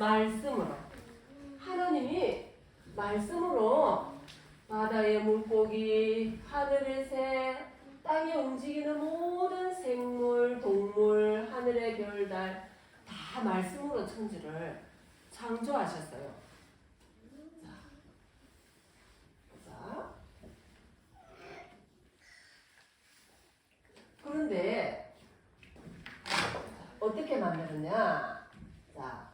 말씀으로. 하나님이 말씀으로 바다의 물고기, 하늘의 새, 땅에 움직이는 모든 생물, 동물, 하늘의 별달 다 말씀으로 천지를 창조하셨어요. 자, 그런데 어떻게 만들었냐? 자,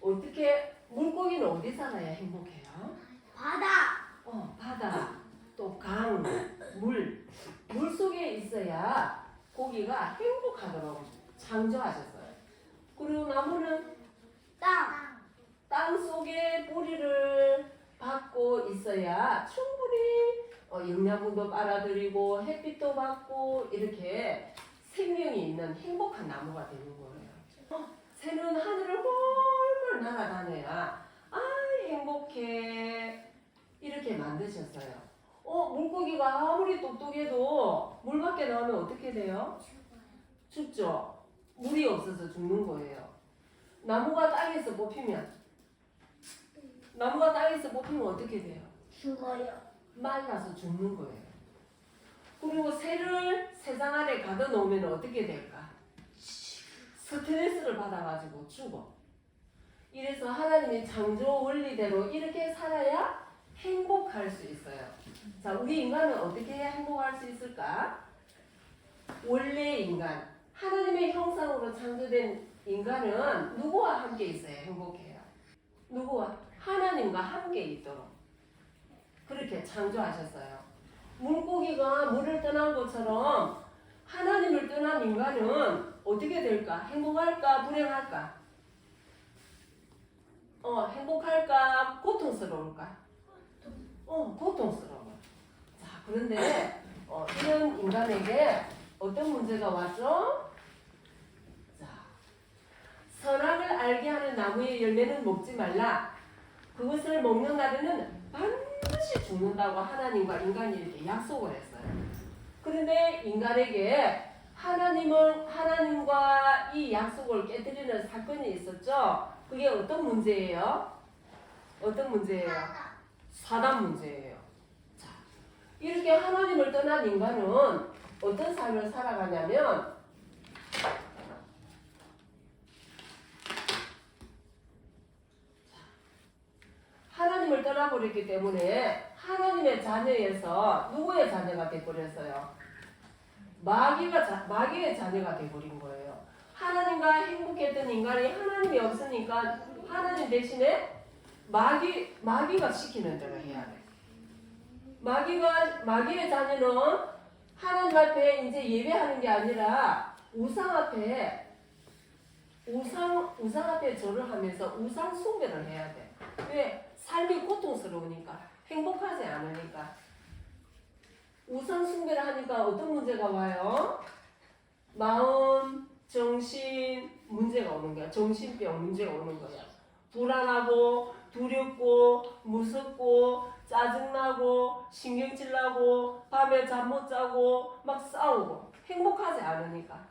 어떻게 물고기는 어디 살아야 행복해요? 바다. 바다, 또 강, 물 속에 있어야 고기가 행복하도록 창조하셨어요. 그리고 나무는 땅 속에 뿌리를 받고 있어야 충분히 영양분도 빨아들이고 햇빛도 받고 이렇게 생명이 있는 행복한 나무가 되는 거예요. 새는 하늘을 훨훨 날아다녀야 행복해 이렇게 만드셨어요. 물고기가 아무리 똑똑해도 물 밖에 나오면 어떻게 돼요? 죽죠. 물이 없어서 죽는 거예요. 나무가 땅에서 뽑히면 어떻게 돼요? 죽어요. 말라서 죽는 거예요. 그리고 새를 세상 아래 가둬 놓으면 어떻게 될까? 스트레스를 받아가지고 죽어. 이래서 하나님의 창조 원리대로 이렇게 살아야 행복할 수 있어요. 자, 우리 인간은 어떻게 해야 행복할 수 있을까? 원래 인간, 하나님의 형상으로 창조된 인간은 누구와 함께 있어야 행복해요? 누구와? 하나님과 함께 있도록 그렇게 창조하셨어요. 물고기가 물을 떠난 것처럼 하나님을 떠난 인간은 어떻게 될까? 행복할까? 불행할까? 행복할까? 고통스러울까? 고통스러워. 자, 그런데 이런 인간에게 어떤 문제가 왔죠? 자, 선악을 알게 하는 나무의 열매는 먹지 말라. 그것을 먹는 날에는 반드시 죽는다고 하나님과 인간이 이렇게 약속을 했어요. 그런데 인간에게 하나님과 이 약속을 깨뜨리는 사건이 있었죠. 그게 어떤 문제예요? 사단 문제예요. 자, 이렇게 하나님을 떠난 인간은 어떤 삶을 살아가냐면 하나님을 떠나버렸기 때문에 하나님의 자녀에서 누구의 자녀가 돼버렸어요? 마귀의 자녀가 돼버린 거예요. 하나님과 행복했던 인간이 하나님이 없으니까 하나님 대신에 마귀가 시키는 대로 해야 돼. 마귀의 자녀는 하나님 앞에 이제 예배하는 게 아니라 우상 앞에 절을 하면서 우상 숭배를 해야 돼. 왜? 삶이 고통스러우니까, 행복하지 않으니까. 우상 숭배를 하니까 어떤 문제가 와요? 마음, 정신 문제가 오는 거야. 정신병 문제가 오는 거야. 불안하고 두렵고 무섭고 짜증나고 신경질 나고 밤에 잠 못 자고 막 싸우고 행복하지 않으니까.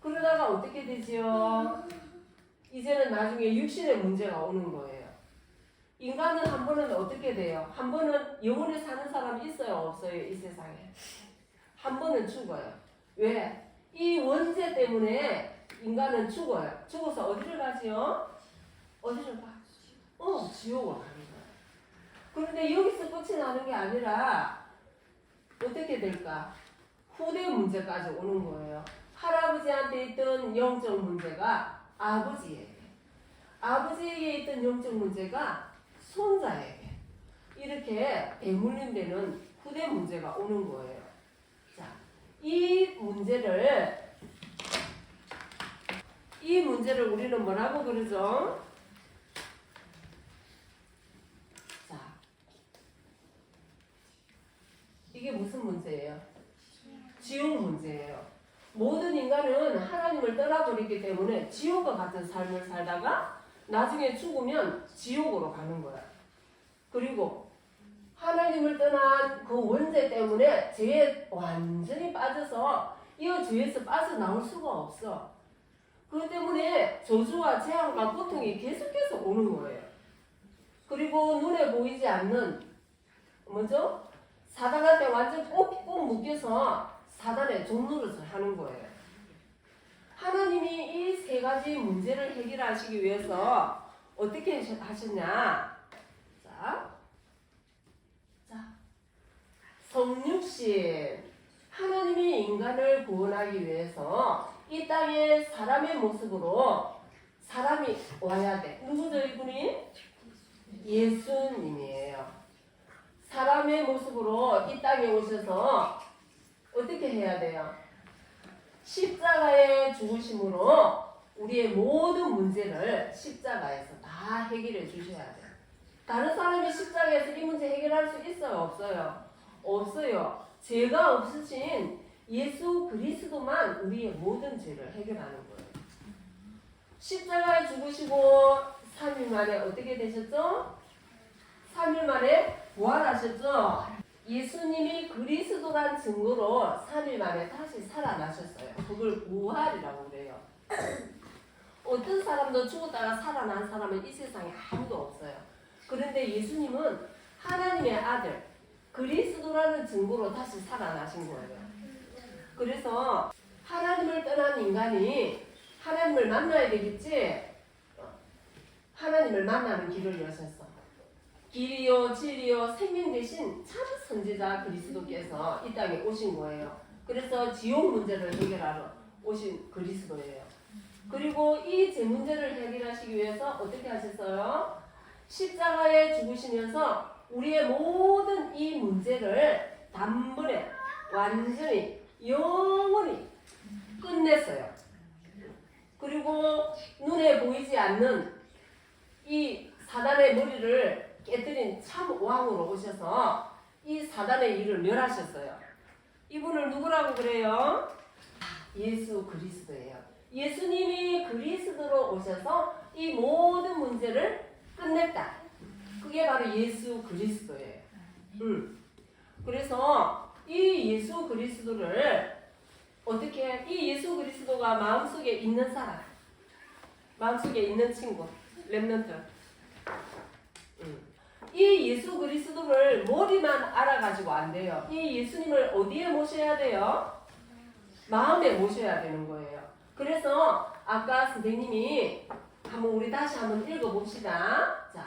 그러다가 어떻게 되지요? 이제는 나중에 육신의 문제가 오는 거예요. 인간은 한 번은 어떻게 돼요? 한 번은 영원히 사는 사람이 있어요? 없어요? 이 세상에. 한 번은 죽어요. 왜? 이 원죄 때문에 인간은 죽어요. 죽어서 어디를 가지요? 어디를 가? 지옥으로 가는 거예요. 그런데 여기서 끝이 나는 게 아니라 어떻게 될까? 후대 문제까지 오는 거예요. 할아버지한테 있던 영적 문제가 아버지에게 있던 영적 문제가 손자에게 이렇게 대물림되는 후대 문제가 오는 거예요. 자, 이 문제를 우리는 뭐라고 그러죠? 자, 이게 무슨 문제예요? 지옥 문제예요. 모든 인간은 하나님을 떠나버리기 때문에 지옥과 같은 삶을 살다가 나중에 죽으면 지옥으로 가는 거야. 그리고 하나님을 떠난 그 원죄 때문에 죄에 완전히 빠져서 이 죄에서 빠져나올 수가 없어. 그것 때문에 저주와 재앙과 고통이 계속해서 오는 거예요. 그리고 눈에 보이지 않는 뭐죠? 사단한테 완전 꼭 묶여서 사단의 종노릇을 하는 거예요. 하나님이 이 세 가지 문제를 해결하시기 위해서 어떻게 하셨냐? 자, 성육신. 하나님이 인간을 구원하기 위해서 이 땅에 사람의 모습으로 사람이 와야 돼. 누구죠, 이분이? 예수님이에요. 사람의 모습으로 이 땅에 오셔서 어떻게 해야 돼요? 십자가의 죽으심으로 우리의 모든 문제를 십자가에서 다 해결해 주셔야 돼요. 다른 사람이 십자가에서 이 문제 해결할 수 있어요? 없어요? 없어요. 죄가 없으신 예수 그리스도만 우리의 모든 죄를 해결하는 거예요. 십자가에 죽으시고 3일 만에 어떻게 되셨죠? 3일 만에 부활하셨죠? 예수님이 그리스도란 증거로 3일 만에 다시 살아나셨어요. 그걸 부활이라고 그래요. 어떤 사람도 죽었다가 살아난 사람은 이 세상에 아무도 없어요. 그런데 예수님은 하나님의 아들 그리스도라는 증거로 다시 살아나신 거예요. 그래서 하나님을 떠난 인간이 하나님을 만나야 되겠지? 하나님을 만나는 길을 여셨어. 길이요 진리요 생명 대신 참 선지자 그리스도께서 이 땅에 오신 거예요. 그래서 지옥 문제를 해결하러 오신 그리스도예요. 그리고 이 제 문제를 해결하시기 위해서 어떻게 하셨어요? 십자가에 죽으시면서 우리의 모든 이 문제를 단번에 완전히 영원히 끝냈어요. 그리고 눈에 보이지 않는 이 사단의 머리를 깨뜨린 참 왕으로 오셔서 이 사단의 일을 멸하셨어요. 이분을 누구라고 그래요? 예수 그리스도예요. 예수님이 그리스도로 오셔서 이 모든 문제를 끝냈다. 그게 바로 예수 그리스도예요. 그래서 이 예수 그리스도를 어떻게 이 예수 그리스도가 마음속에 있는 사람, 마음속에 있는 친구, 렘넌트. 이 예수 그리스도를 머리만 알아가지고 안 돼요. 이 예수님을 어디에 모셔야 돼요? 마음에 모셔야 되는 거예요. 그래서 아까 선생님이 한번 우리 다시 한번 읽어봅시다. 자,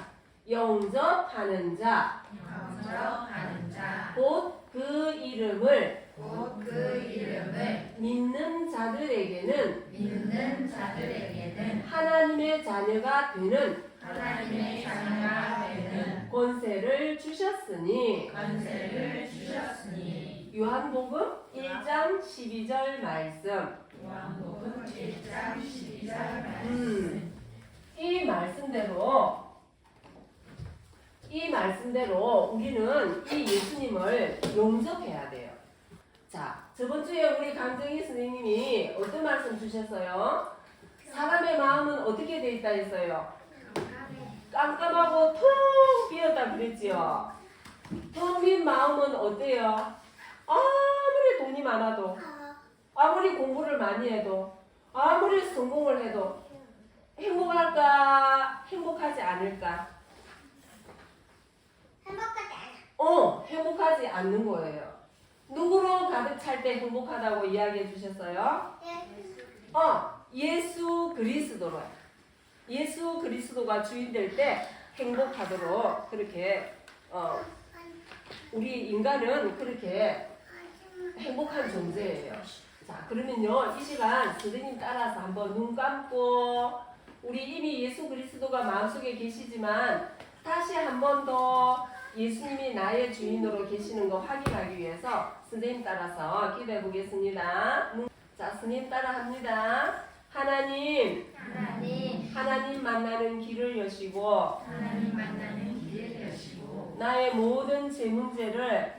영접하는 자, 곧 그 이름을 믿는 자들에게는 하나님의 자녀가 되는 권세를 주셨으니 요한복음 1장 12절 말씀. 이 말씀대로 우리는 이 예수님을 용접해야 돼요. 자, 저번 주에 우리 강정희 선생님이 어떤 말씀 주셨어요? 사람의 마음은 어떻게 돼 있다 했어요? 깜깜하고 텅 비었다 그랬지요. 텅 빈 마음은 어때요? 아무리 돈이 많아도, 아무리 공부를 많이 해도, 아무리 성공을 해도 행복할까? 행복하지 않을까? 행복하지 않는 거예요. 누구로 가득 찰 때 행복하다고 이야기해 주셨어요? 예수 그리스도로. 예수 그리스도가 주인 될 때 행복하도록 그렇게 우리 인간은 그렇게 행복한 존재예요. 자, 그러면요 이 시간 선생님 따라서 한번 눈 감고 우리 이미 예수 그리스도가 마음속에 계시지만 다시 한 번 더 예수님이 나의 주인으로 계시는 거 확인하기 위해서 선생님 따라서 기도해 보겠습니다. 자, 선생님 따라 합니다. 하나님 만나는 길을 여시고 나의 모든 제 문제를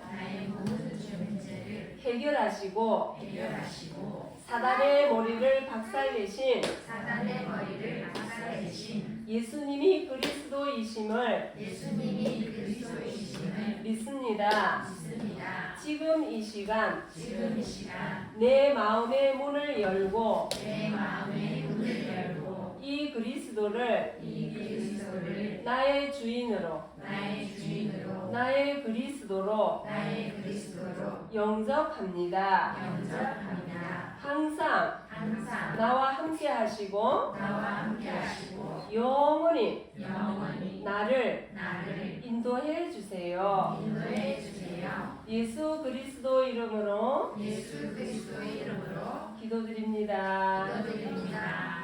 해결하시고 사단의 머리를 박살내신 예수님이 그리스도이심을 믿습니다. 지금 이 시간 내 마음의 문을 열고 이 그리스도를 나의 주인으로 나의 그리스도로 영접합니다. 항상 나와 함께 하시고 영원히 나를 인도해 주세요. 예수 그리스도 이름으로 기도드립니다.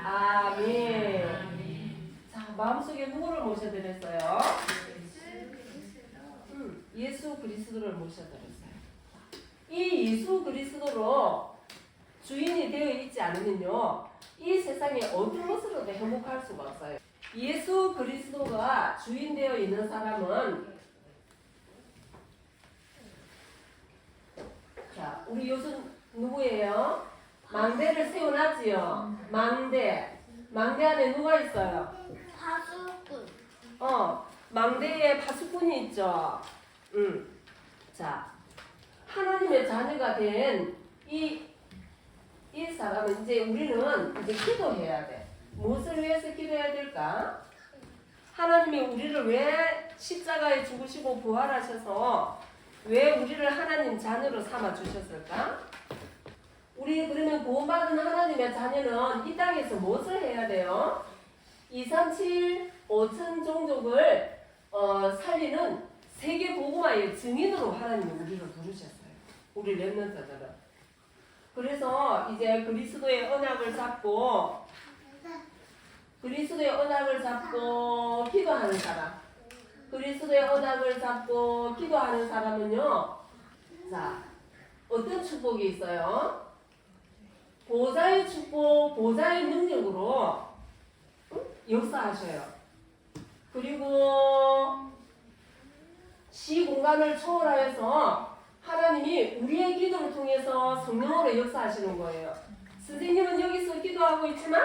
아멘. 자, 마음속에 누구를 모셔드렸어요? 예수 그리스도를 모셔드렸어요. 이 예수 그리스도로 주인이 되어 있지 않으면요, 이 세상에 어떤 것으로도 행복할 수가 없어요. 예수 그리스도가 주인 되어 있는 사람은, 자, 우리 요즘 누구예요? 망대를 세워놨지요. 망대 안에 누가 있어요? 파수꾼. 망대에 파수꾼이 있죠. 자, 하나님의 자녀가 된 이 사람은 이제 우리는 이제 기도해야 돼. 무엇을 위해서 기도해야 될까? 하나님이 우리를 왜 십자가에 죽으시고 부활하셔서 왜 우리를 하나님 자녀로 삼아 주셨을까? 우리 그러면 구원받은 하나님의 자녀는 이 땅에서 무엇을 해야 돼요? 2, 3, 7, 5천 종족을 살리는 세계 복음화의 증인으로 하나님이 우리를 부르셨어요. 우리 렘넌트들은. 그래서 이제 그리스도의 언약을 잡고 기도하는 사람, 그리스도의 언약을 잡고 기도하는 사람은요, 자, 어떤 축복이 있어요? 보좌의 축복, 보좌의 능력으로 역사하셔요. 그리고 시공간을 초월하여서 하나님이 우리의 기도를 통해서 성령으로 역사하시는 거예요. 선생님은 여기서 기도하고 있지만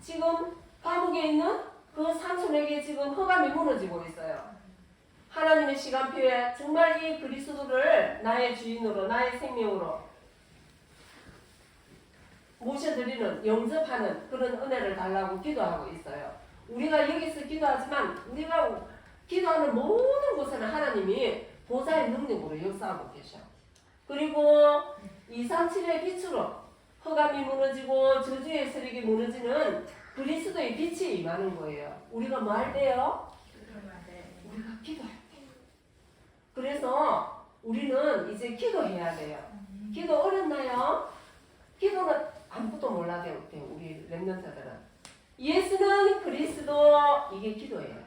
지금 감옥에 있는 그 삼촌에게 지금 허감이 무너지고 있어요. 하나님의 시간표에 정말 이 그리스도를 나의 주인으로, 나의 생명으로 모셔드리는, 영접하는 그런 은혜를 달라고 기도하고 있어요. 우리가 여기서 기도하지만 우리가 기도하는 모든 곳에는 하나님이 보좌의 능력으로 역사하고 계셔. 그리고 2, 3, 7의 빛으로 허감이 무너지고 저주의 세력이 무너지는 그리스도의 빛이 임하는 거예요. 우리가 뭐 할 때요? 우리가 기도할 때. 그래서 우리는 이제 기도해야 돼요. 기도 어렵나요? 기도는 아무것도 몰라도 돼요. 우리 렘넌트들은. 예수는 그리스도, 이게 기도예요.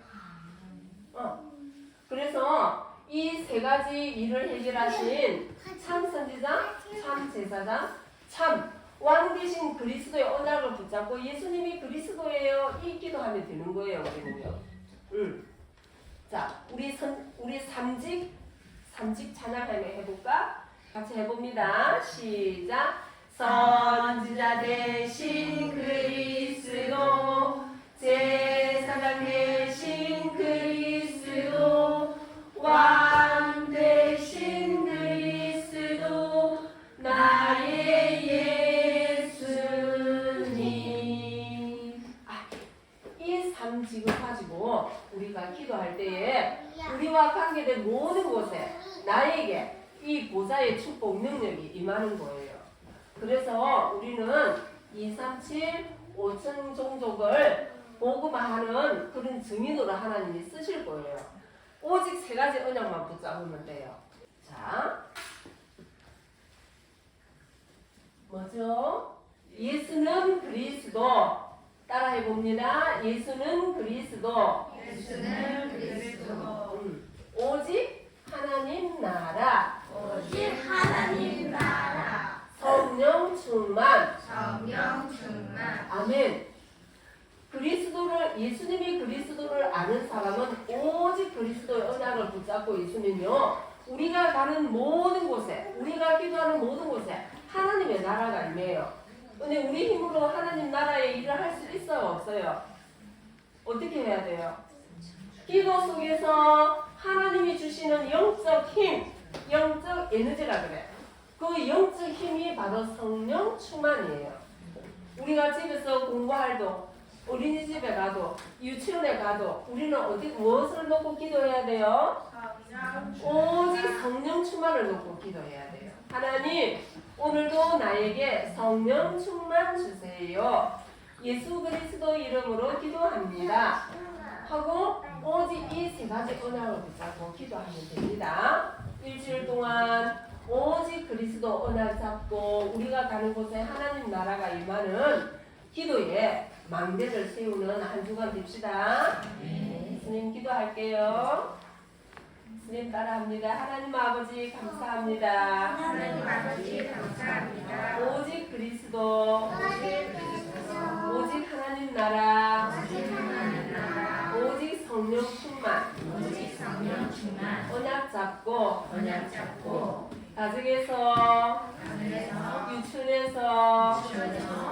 그래서 이 세 가지 일을 해결하신 참 선지자, 참 제사장, 참 왕 되신 그리스도의 언약을 붙잡고 예수님이 그리스도예요. 이 기도하면 되는 거예요. 우리는요. 자, 우리 삼직 찬양 해볼까? 같이 해봅니다. 시작. 선지자 되신 그리스도, 제사장 되신 그리스도, 왕 되신 그리스도, 나의 예수님. 이 삼직을 가지고 우리가 기도할 때에 우리와 관계된 모든 곳에 나에게 이 보좌의 축복 능력이 임하는 거예요. 그래서 우리는 2, 3, 7, 5천 종족을 복음화하는 그런 증인으로 하나님이 쓰실 거예요. 오직 세 가지 언약만 붙잡으면 돼요. 자, 뭐죠? 예수는 그리스도. 따라해 봅니다. 예수는 그리스도. 오직 하나님 나라. 성령 충만. 아멘. 예수님이 그리스도를 아는 사람은 오직 그리스도의 언약을 붙잡고 있으면요, 우리가 가는 모든 곳에, 우리가 기도하는 모든 곳에 하나님의 나라가 임해요. 근데 우리 힘으로 하나님 나라의 일을 할 수 있어요, 없어요? 어떻게 해야 돼요? 기도 속에서 하나님이 주시는 영적 힘, 영적 에너지라 그래. 그 영적 힘이 바로 성령 충만이에요. 우리가 집에서 공부할도 어린이집에 가도 유치원에 가도 우리는 어디 무엇을 놓고 기도해야 돼요? 오직 성령 충만을 놓고 기도해야 돼요. 하나님 오늘도 나에게 성령 충만 주세요. 예수 그리스도 이름으로 기도합니다. 하고 오직 이 세 가지 언약을 붙잡고 기도하면 됩니다. 일주일 동안 오직 그리스도 언약 잡고 우리가 가는 곳에 하나님 나라가 임하는 기도에 망대를 세우는 한 주간 됩시다. 스님 기도할게요. 스님 따라합니다. 하나님 아버지 감사합니다. 하나님 아버지 감사합니다. 오직 그리스도 오직 하나님 나라 오직 성령 충만 언약 잡고 가정에서 유치원에서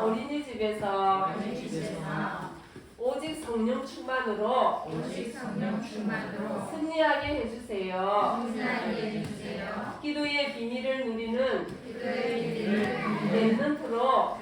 어린이집에서 오직 성령 충만으로 승리하게 해주세요. 기도의 비밀을 누리는 랩넌트로